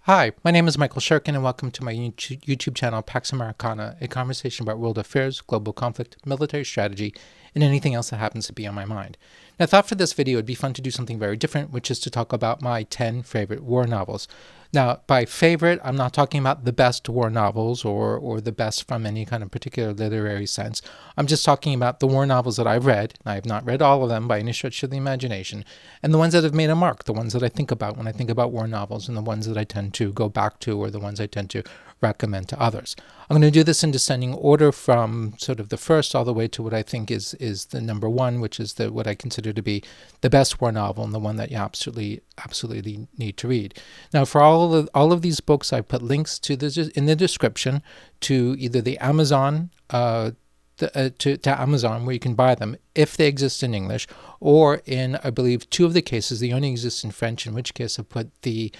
Hi, my name is Michael Shirkin, and welcome to my YouTube channel, Pax Americana, a conversation about world affairs, global conflict, military strategy, and anything else that happens to be on my mind. Now, I thought for this video it'd be fun to do something very different, which is to talk about my 10 favorite war novels. Now, by favorite, I'm not talking about the best war novels or the best from any kind of particular literary sense. I'm just talking about the war novels that I've read. I have not read all of them by any stretch of the imagination, and the ones that have made a mark, the ones that I think about when I think about war novels, and the ones that I tend to go back to, or the ones I tend to recommend to others. I'm going to do this in descending order from sort of the first all the way to what I think is the number one, which is what I consider to be the best war novel and the one that you absolutely need to read. Now, for all of these books, I put links to in the description to either the Amazon to Amazon, where you can buy them if they exist in English, or in, I believe, two of the cases they only exist in French, in which case I put the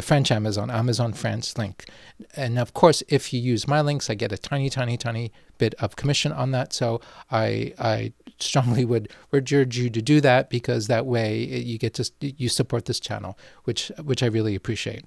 French Amazon France link. And of course, if you use my links, I get a tiny bit of commission on that. So I strongly would urge you to do that, because that way you support this channel, which I really appreciate.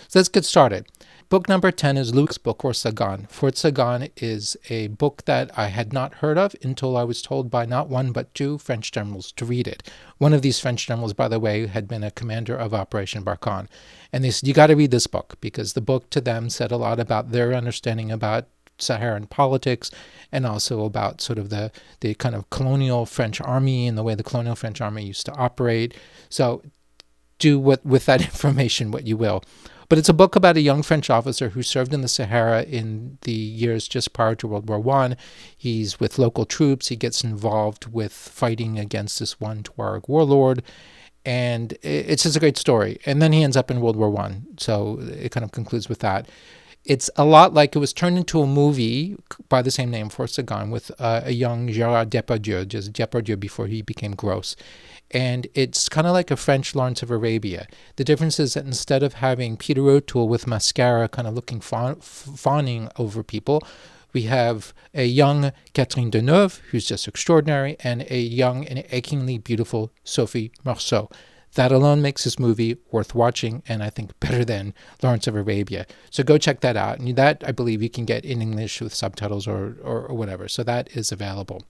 So let's get started. Book number 10 is Luke's book, or Saganne. Fort Saganne is a book that I had not heard of until I was told by not one but two French generals to read it. One of these French generals, by the way, had been a commander of Operation Barkhane. And they said, you got to read this book, because the book to them said a lot about their understanding about Saharan politics, and also about sort of the kind of colonial French army and the way the colonial French army used to operate. So do with that information what you will. But it's a book about a young French officer who served in the Sahara in the years just prior to World War I. He's with local troops. He gets involved with fighting against this one Tuareg warlord. And it's just a great story. And then he ends up in World War I. So it kind of concludes with that. It's a lot like it was turned into a movie by the same name, Fort Saganne, with a young Gérard Depardieu, just Depardieu before he became Gross. And it's kind of like a French Lawrence of Arabia. The difference is that instead of having Peter O'Toole with mascara kind of looking fawning over people, we have a young Catherine Deneuve, who's just extraordinary, and a young and achingly beautiful Sophie Marceau. That alone makes this movie worth watching, and I think better than Lawrence of Arabia. So go check that out. And that, I believe, you can get in English with subtitles or whatever. So that is available.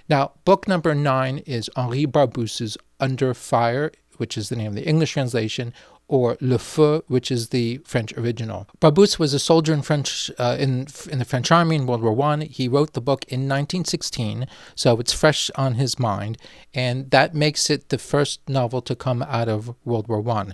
Now, book number 9 is Henri Barbusse's Under Fire, which is the name of the English translation, or Le Feu, which is the French original. Barbusse was a soldier in the French army in World War I. He wrote the book in 1916, so it's fresh on his mind, and that makes it the first novel to come out of World War I.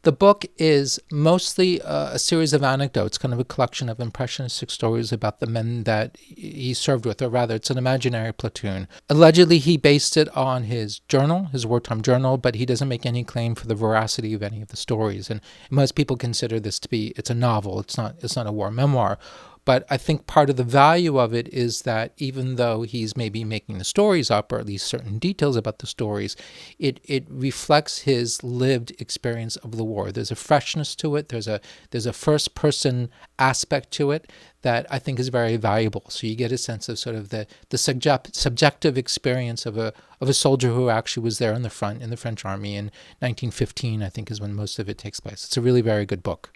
The book is mostly a series of anecdotes, kind of a collection of impressionistic stories about the men that he served with, or rather, it's an imaginary platoon. Allegedly, he based it on his journal, his wartime journal, but he doesn't make any claim for the veracity of any of the stories. And most people consider this to be, it's a novel, it's not a war memoir. But I think part of the value of it is that even though he's maybe making the stories up, or at least certain details about the stories, it reflects his lived experience of the war. There's a freshness to it. There's a first-person aspect to it that I think is very valuable. So you get a sense of sort of the subjective experience of a soldier who actually was there in the front in the French army in 1915, I think, is when most of it takes place. It's a really very good book.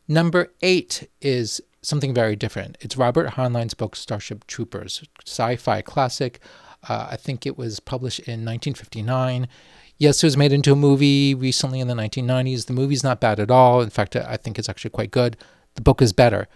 Number 8 is something very different. It's Robert Heinlein's book, Starship Troopers, sci-fi classic. I think it was published in 1959. Yes, it was made into a movie recently in the 1990s. The movie's not bad at all. In fact, I think it's actually quite good. The book is better.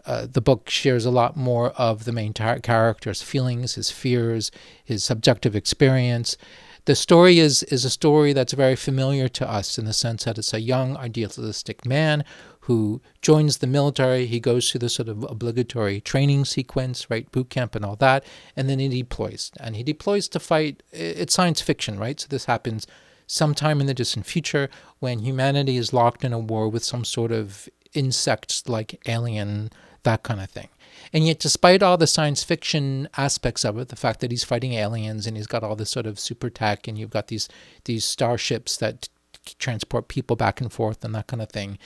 The book shares a lot more of the main character's feelings, his fears, his subjective experience. The story is a story that's very familiar to us in the sense that it's a young, idealistic man who joins the military. He goes through the sort of obligatory training sequence, right, boot camp and all that, and then he deploys. And he deploys to fight. It's science fiction, right? So this happens sometime in the distant future when humanity is locked in a war with some sort of insect-like alien, that kind of thing. And yet, despite all the science fiction aspects of it, the fact that he's fighting aliens and he's got all this sort of super tech, and you've got these starships that transport people back and forth and that kind of thing,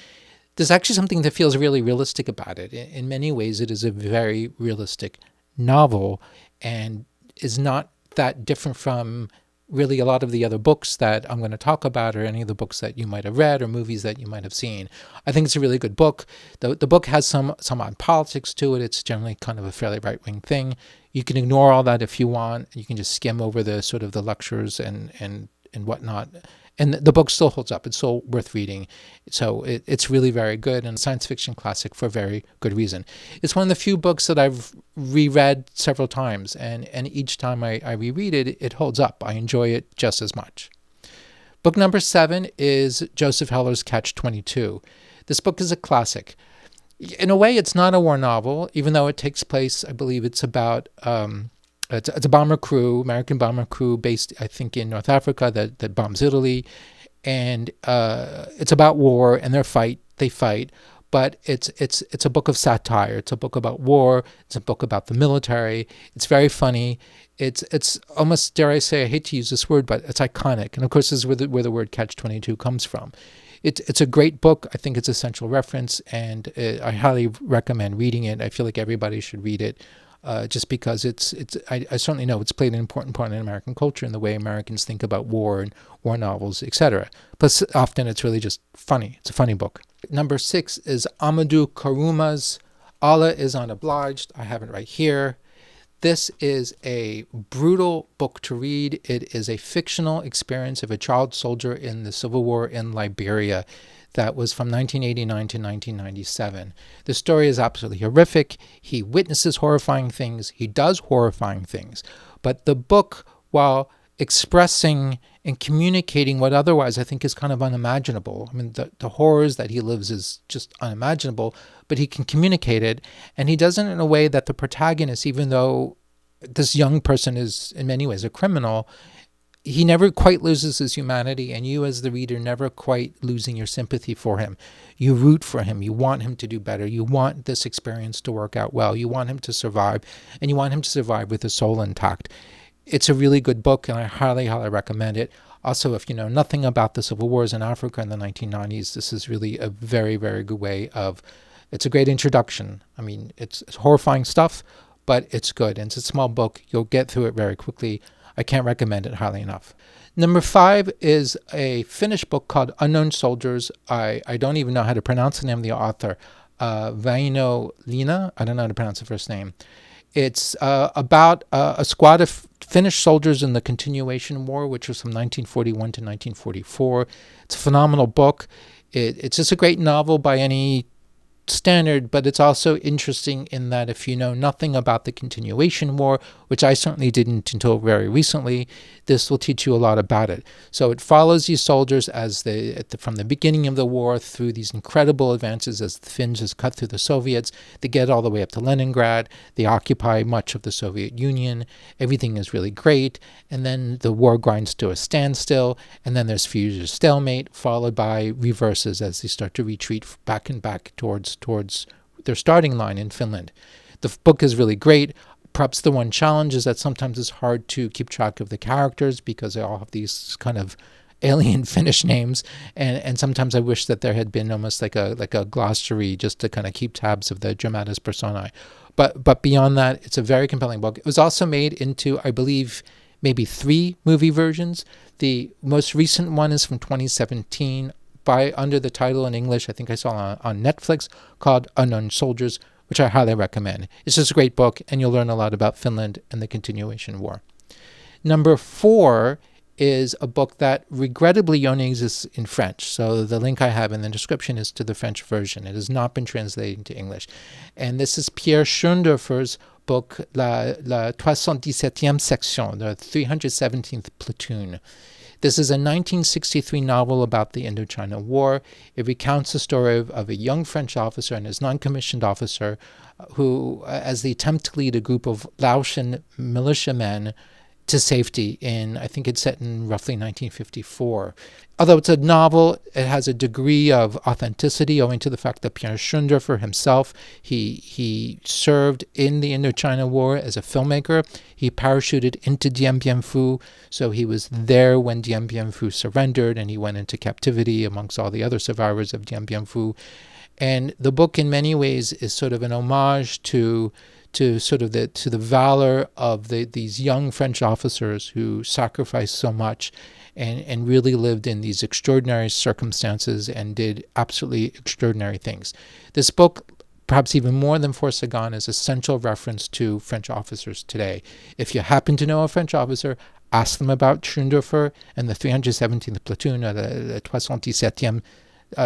there's actually something that feels really realistic about it. In many ways, it is a very realistic novel and is not that different from really a lot of the other books that I'm going to talk about, or any of the books that you might have read or movies that you might have seen. I think it's a really good book. The book has some odd politics to it. It's generally kind of a fairly right-wing thing. You can ignore all that if you want. You can just skim over the sort of the lectures and whatnot. And the book still holds up. It's still worth reading. So it's really very good, and a science fiction classic for a very good reason. It's one of the few books that I've reread several times, and each time I reread it, it holds up. I enjoy it just as much. Book number 7 is Joseph Heller's Catch-22. This book is a classic. In a way, it's not a war novel, even though it takes place, I believe it's about... It's a bomber crew, American bomber crew based, I think, in North Africa that bombs Italy. And it's about war and they fight. But it's a book of satire. It's a book about war. It's a book about the military. It's very funny. It's almost, dare I say, I hate to use this word, but it's iconic. And of course, this is where the word Catch-22 comes from. It's a great book. I think it's a central reference, and I highly recommend reading it. I feel like everybody should read it. Just because I certainly know it's played an important part in American culture and the way Americans think about war and war novels, etc. Plus, often it's really just funny. It's a funny book. Number 6 is Ahmadou Kourouma's Allah is on Obliged. I have it right here. This is a brutal book to read. It is a fictional experience of a child soldier in the Civil War in Liberia. That was from 1989 to 1997. The story is absolutely horrific. He witnesses horrifying things. He does horrifying things. But the book, while expressing and communicating what otherwise I think is kind of unimaginable. I mean, the horrors that he lives is just unimaginable, but he can communicate it. And he does it in a way that the protagonist, even though this young person is in many ways a criminal, he never quite loses his humanity, and you as the reader never quite losing your sympathy for him. You root for him. You want him to do better. You want this experience to work out well. You want him to survive, and you want him to survive with his soul intact. It's a really good book, and I highly, highly recommend it. Also, if you know nothing about the civil wars in Africa in the 1990s, this is really a very, very good way of... It's a great introduction. I mean, it's horrifying stuff, but it's good, and it's a small book. You'll get through it very quickly. I can't recommend it highly enough. Number 5 is a Finnish book called Unknown Soldiers. I don't even know how to pronounce the name of the author. Väinö Linna. I don't know how to pronounce the first name. It's about a squad of Finnish soldiers in the Continuation War, which was from 1941 to 1944. It's a phenomenal book. It's just a great novel by any standard, but it's also interesting in that if you know nothing about the Continuation War, which I certainly didn't until very recently, this will teach you a lot about it. So it follows these soldiers as from the beginning of the war through these incredible advances as the Finns just cut through the Soviets. They get all the way up to Leningrad. They occupy much of the Soviet Union. Everything is really great. And then the war grinds to a standstill. And then there's future stalemate, followed by reverses as they start to retreat back and back towards their starting line in Finland. The book is really great. Perhaps the one challenge is that sometimes it's hard to keep track of the characters because they all have these kind of alien Finnish names, and sometimes I wish that there had been almost like a glossary just to kind of keep tabs of the dramatis personae. But beyond that, it's a very compelling book. It was also made into, I believe, maybe 3 movie versions. The most recent one is from 2017 under the title in English, I think I saw on Netflix, called Unknown Soldiers, which I highly recommend. It's just a great book, and you'll learn a lot about Finland and the Continuation War. Number 4 is a book that regrettably only exists in French. So the link I have in the description is to the French version. It has not been translated into English. And this is Pierre Schoendoerffer's book, La 317e Section, the 317th Platoon. This is a 1963 novel about the Indochina War. It recounts the story of a young French officer and his non-commissioned officer who, as they attempt to lead a group of Laotian militiamen to safety I think it's set in roughly 1954. Although it's a novel, it has a degree of authenticity owing to the fact that Pierre Schoendoerffer himself, he served in the Indochina War as a filmmaker. He parachuted into Dien Bien Phu, so he was there when Dien Bien Phu surrendered, and he went into captivity amongst all the other survivors of Dien Bien Phu. And the book in many ways is sort of an homage to sort of the valor of these young French officers who sacrificed so much and really lived in these extraordinary circumstances and did absolutely extraordinary things. This book, perhaps even more than for Saganne, is a central reference to French officers today. If you happen to know a French officer, ask them about Schoendoerffer and the 317th Platoon, or the 317e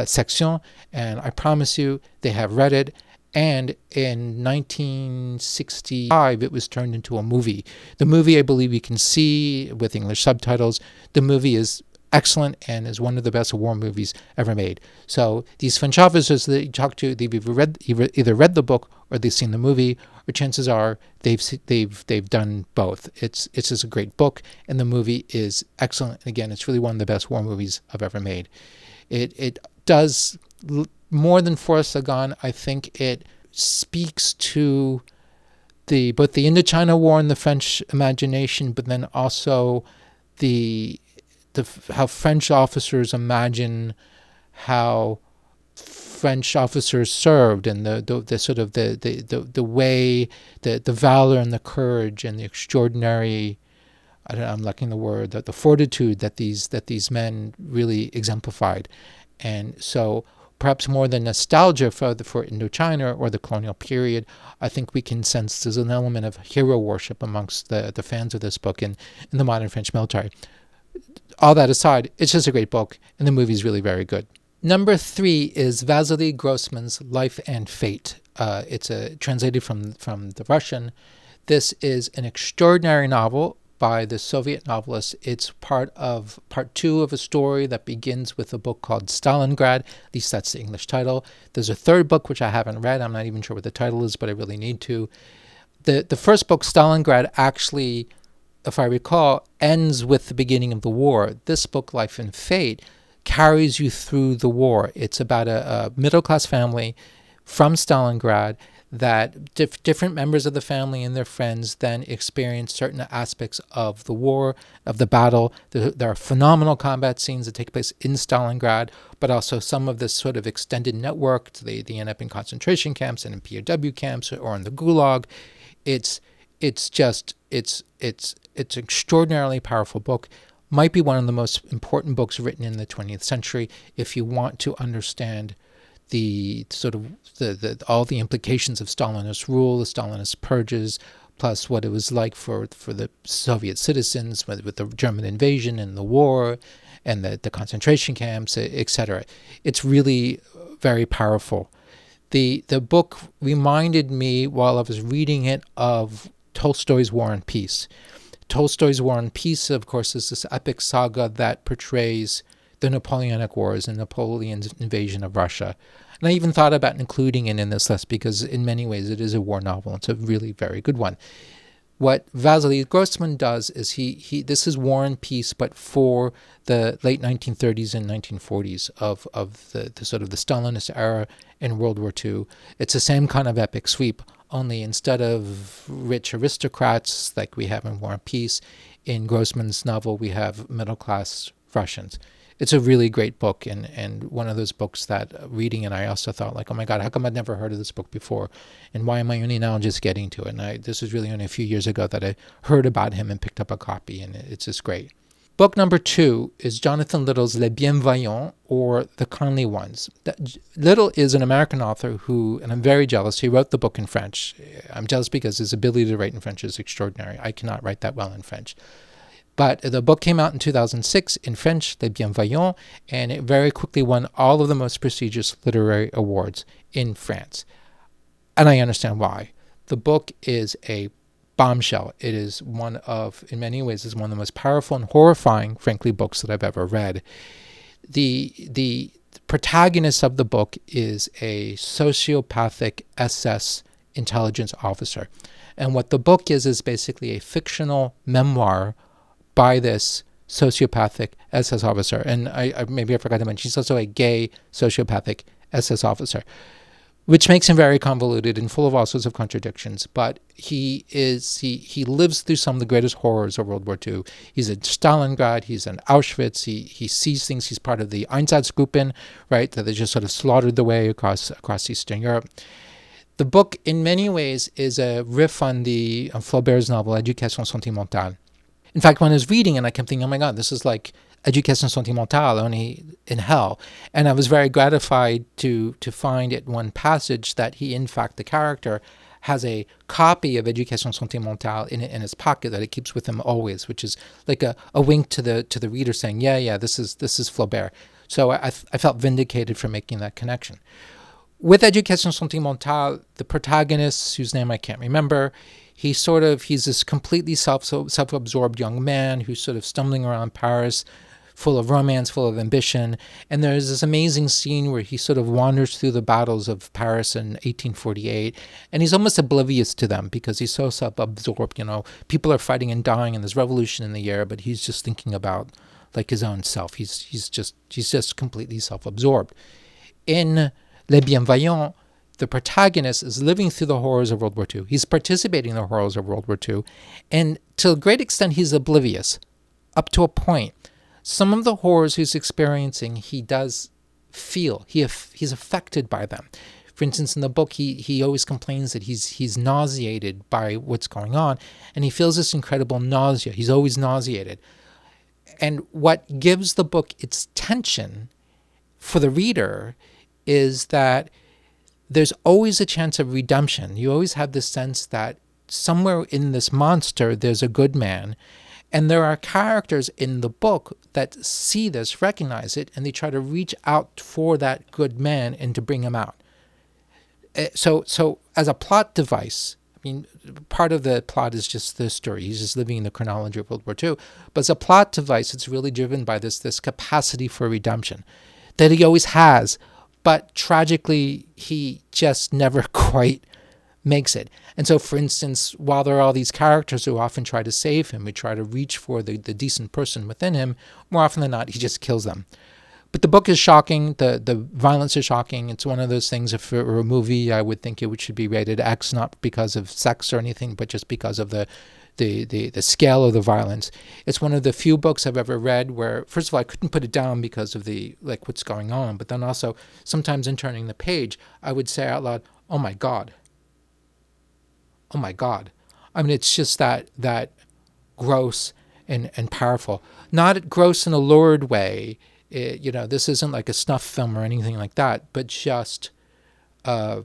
Section, and I promise you they have read it. And in 1965, it was turned into a movie. The movie, I believe you can see with English subtitles. The movie is excellent and is one of the best war movies ever made. So these French officers that you talk to, they've either read the book or they've seen the movie, or chances are they've done both. It's just a great book, and the movie is excellent. And again, it's really one of the best war movies I've ever made. It does more than for Saganne. I think it speaks to both the Indochina War and the French imagination, but then also how French officers imagine how French officers served, and the sort of the way, the valor and the courage and the extraordinary, I'm lacking the word, the fortitude that these men really exemplified. And so perhaps more than nostalgia for Indochina or the colonial period, I think we can sense there's an element of hero worship amongst the fans of this book in the modern French military. All that aside, it's just a great book, and the movie's really very good. Number 3 is Vasily Grossman's Life and Fate. It's translated from the Russian. This is an extraordinary novel by the Soviet novelist. It's part 2 of a story that begins with a book called Stalingrad. At least that's the English title. There's a third book which I haven't read. I'm not even sure what the title is, but I really need to. The first book, Stalingrad, actually, if I recall, ends with the beginning of the war. This book, Life and Fate, carries you through the war. It's about a middle-class family from Stalingrad that different members of the family and their friends then experience certain aspects of the war, of the battle. There are phenomenal combat scenes that take place in Stalingrad, but also some of this sort of extended network. They end up in concentration camps and in POW camps or in the Gulag. It's an extraordinarily powerful book. Might be one of the most important books written in the 20th century if you want to understand the sort of all the implications of Stalinist rule, the Stalinist purges, plus what it was like for the Soviet citizens with the German invasion and the war and the concentration camps, etc. It's really very powerful. The book reminded me, while I was reading it, of Tolstoy's War and Peace. Tolstoy's War and Peace, of course, is this epic saga that portrays the Napoleonic Wars and Napoleon's invasion of Russia. And I even thought about including it in this list because in many ways it is a war novel. It's a really very good one. What Vasily Grossman does is this is War and Peace, but for the late 1930s and 1940s of the sort of the Stalinist era in World War II. It's the same kind of epic sweep, only instead of rich aristocrats like we have in War and Peace, in Grossman's novel we have middle-class Russians. It's a really great book, and one of those books that reading it, I also thought, like, oh my God, how come I'd never heard of this book before? And why am I only now just getting to it? And this was really only a few years ago that I heard about him and picked up a copy, and it's just great. Book number 2 is Jonathan Littell's Les Bienveillantes, or The Kindly Ones. Littell is an American author who, and I'm very jealous, he wrote the book in French. I'm jealous because his ability to write in French is extraordinary. I cannot write that well in French. But the book came out in 2006 in French, Les Bienveillantes, and it very quickly won all of the most prestigious literary awards in France. And I understand why. The book is a bombshell. It is one of, in many ways, is one of the most powerful and horrifying, frankly, books that I've ever read. The protagonist of the book is a sociopathic SS intelligence officer. And what the book is basically a fictional memoir by this sociopathic SS officer. And maybe I forgot to mention, he's also a gay sociopathic SS officer, which makes him very convoluted and full of all sorts of contradictions. But he lives through some of the greatest horrors of World War II. He's in Stalingrad, he's in Auschwitz, he sees things, he's part of the Einsatzgruppen, right, that they just sort of slaughtered the way across Eastern Europe. The book, in many ways, is a riff on the Flaubert's novel Éducation sentimentale. In fact, when I was reading it, I kept thinking, oh my God, this is like Éducation sentimentale, only in hell. And I was very gratified to find at one passage that he, in fact, the character, has a copy of Éducation sentimentale in his pocket that he keeps with him always, which is like a wink to the reader saying, yeah, this is Flaubert. So I felt vindicated for making that connection. With Éducation sentimentale, the protagonist, whose name I can't remember, he's this completely self-absorbed young man who's sort of stumbling around Paris, full of romance, full of ambition. And there's this amazing scene where he sort of wanders through the battles of Paris in 1848, and he's almost oblivious to them because he's so self-absorbed. People are fighting and dying, and there's revolution in the air, but he's just thinking about like his own self. He's just completely self-absorbed. In Les Bienveillantes, the protagonist is living through the horrors of World War II. He's participating in the horrors of World War II, and to a great extent, he's oblivious, up to a point. Some of the horrors he's experiencing, he does feel. He's affected by them. For instance, in the book, he always complains that he's nauseated by what's going on, and he feels this incredible nausea. He's always nauseated. And what gives the book its tension for the reader is that there's always a chance of redemption. You always have this sense that somewhere in this monster, there's a good man. And there are characters in the book that see this, recognize it, and they try to reach out for that good man and to bring him out. So as a plot device, I mean, part of the plot is just the story. He's just living in the chronology of World War II. But as a plot device, it's really driven by this capacity for redemption that he always has. But tragically, he just never quite makes it. And so, for instance, while there are all these characters who often try to save him, who try to reach for the decent person within him, more often than not, he just kills them. But the book is shocking. The violence is shocking. It's one of those things, if it were a movie, I would think it should be rated X, not because of sex or anything, but just because of the scale of the violence. It's one of the few books I've ever read where, first of all, I couldn't put it down because of what's going on, but then also sometimes in turning the page, I would say out loud, oh my God. Oh my God. I mean, it's just that gross and powerful. Not gross in a lurid way. This isn't like a snuff film or anything like that, but just the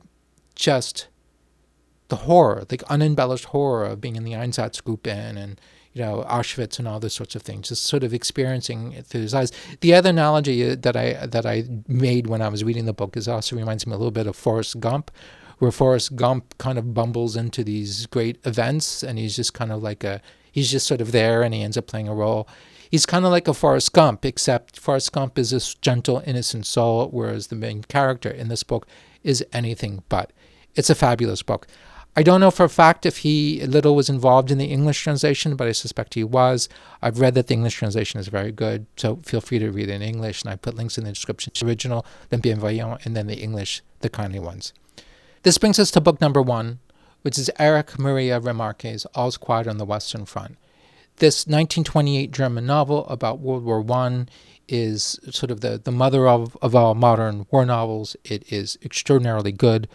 horror, like unembellished horror of being in the Einsatzgruppen and Auschwitz and all those sorts of things, just sort of experiencing it through his eyes. The other analogy that I made when I was reading the book also reminds me a little bit of Forrest Gump, where Forrest Gump kind of bumbles into these great events, and he's just kind of like he's just sort of there, and he ends up playing a role. He's kind of like a Forrest Gump, except Forrest Gump is this gentle, innocent soul, whereas the main character in this book is anything but. It's a fabulous book. I don't know for a fact if Littell was involved in the English translation, but I suspect he was. I've read that the English translation is very good, so feel free to read it in English, and I put links in the description to the original, then Bienveillantes, and then the English, the kindly ones. This brings us to book number 1, which is Erich Maria Remarque's All's Quiet on the Western Front. This 1928 German novel about World War I is sort of the mother of all modern war novels. It is extraordinarily good.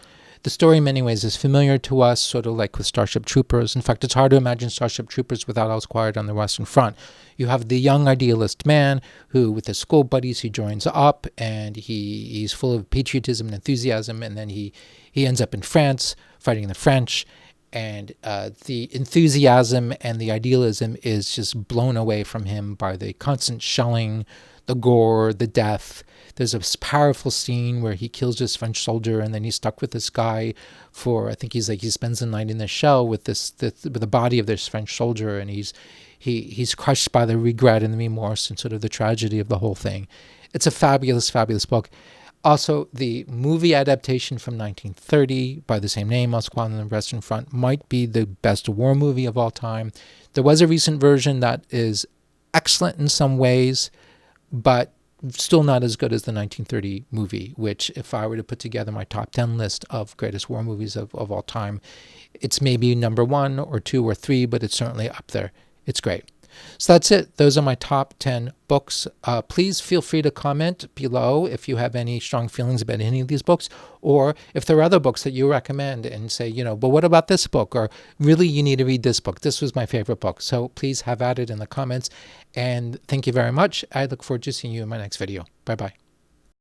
The story in many ways is familiar to us, sort of like with Starship Troopers. In fact, it's hard to imagine Starship Troopers without All's Quiet on the Western Front. You have the young idealist man who, with his school buddies, he joins up, and he's full of patriotism and enthusiasm, and then he ends up in France, fighting the French, and the enthusiasm and the idealism is just blown away from him by the constant shelling, the gore, the death. There's a powerful scene where he kills this French soldier, and then he's stuck with this guy for, I think he spends the night in the shell with the body of this French soldier, and he's crushed by the regret and the remorse and sort of the tragedy of the whole thing. It's a fabulous, fabulous book. Also, the movie adaptation from 1930 by the same name, All's Quiet on the Western Front, might be the best war movie of all time. There was a recent version that is excellent in some ways, but still not as good as the 1930 movie, which, if I were to put together my top 10 list of greatest war movies of all time, it's maybe number 1 or 2 or 3, but it's certainly up there. It's great. So that's it. Those are my top 10 books. Please feel free to comment below if you have any strong feelings about any of these books, or if there are other books that you recommend and say, but what about this book? Or really, you need to read this book. This was my favorite book. So please have at it in the comments. And thank you very much. I look forward to seeing you in my next video. Bye-bye.